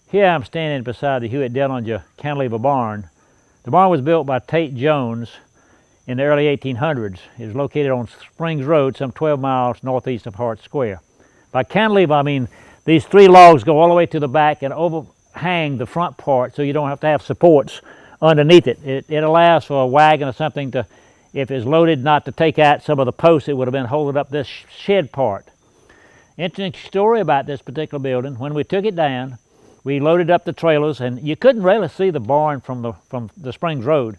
Here I'm standing beside the Hewitt-Dellinger Cantilever barn. The barn was built by Tate Jones in the early 1800s. It was located on Springs Road, some 12 miles northeast of Hart Square. By cantilever, I mean these three logs go all the way to the back and overhang the front part so you don't have to have supports underneath it. It allows for a wagon or something to, if it's loaded, not to take out some of the posts that would have been holding up this shed part. Interesting story about this particular building. When we took it down, we loaded up the trailers, and you couldn't really see the barn from the Springs Road.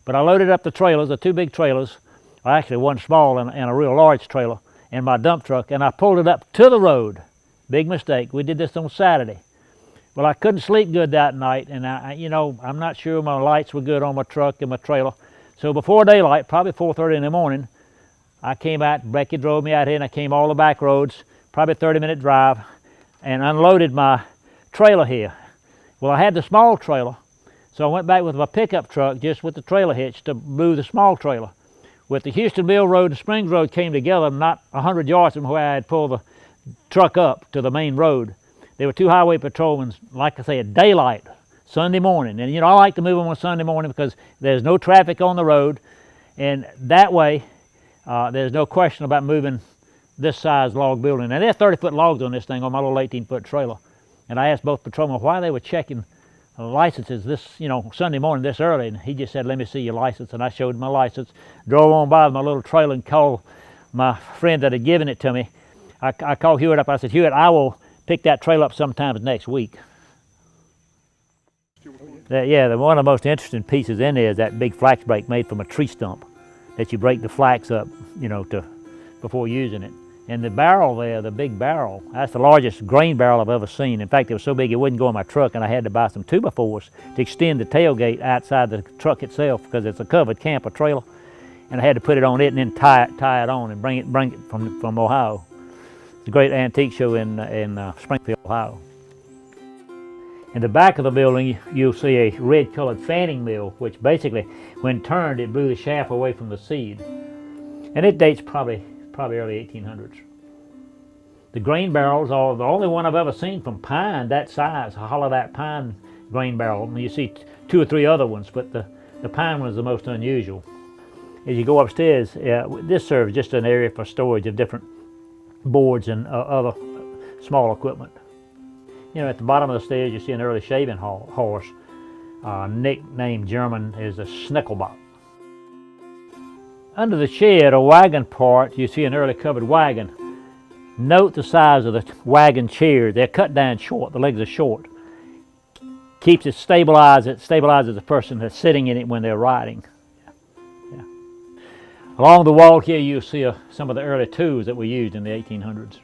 But I loaded up the trailers, the two big trailers, or actually one small and a real large trailer, in my dump truck, and I pulled it up to the road. Big mistake. We did this on Saturday. Well, I couldn't sleep good that night, and I'm not sure my lights were good on my truck and my trailer. So before daylight, probably 4:30 in the morning, I came out. Becky drove me out here, and I came all the back roads, probably a 30-minute drive, and unloaded my trailer here. Well, I had the small trailer, so I went back with my pickup truck just with the trailer hitch to move the small trailer. With the Houstonville Road and Springs Road came together not 100 yards from where I had pulled the truck up to the main road. There were two highway patrolmen, like I say, at daylight, Sunday morning. And I like to move them on Sunday morning because there's no traffic on the road, and that way there's no question about moving this size log building. And there's 30-foot logs on this thing on my little 18-foot trailer. And I asked both patrolmen why they were checking licenses this, Sunday morning this early, and he just said, "Let me see your license." And I showed him my license, drove on by with my little trailer and called my friend that had given it to me. I called Hewitt up. I said, "Hewitt, I will pick that trailer up sometime next week." One of the most interesting pieces in there is that big flax break made from a tree stump that you break the flax up, before using it. And the barrel there, the big barrel, that's the largest grain barrel I've ever seen. In fact, it was so big it wouldn't go in my truck, and I had to buy some 2x4s to extend the tailgate outside the truck itself because it's a covered camper trailer. And I had to put it on it and then tie it on and bring it from Ohio. It's a great antique show in Springfield, Ohio. In the back of the building, you'll see a red-colored fanning mill, which basically, when turned, it blew the shaft away from the seed. And it dates probably early 1800s. The grain barrels are the only one I've ever seen from pine that size, a hollowed out pine grain barrel. I mean, you see two or three other ones, but the pine one is the most unusual. As you go upstairs, this serves just an area for storage of different boards and other small equipment. At the bottom of the stairs, you see an early shaving horse. Nicknamed German is a Snickelbach. Under the shed or wagon part, you see an early covered wagon. Note the size of the wagon chair. They're cut down short. The legs are short. Keeps it stabilized. It stabilizes the person that's sitting in it when they're riding. Yeah. Along the wall here, you'll see some of the early tools that were used in the 1800s.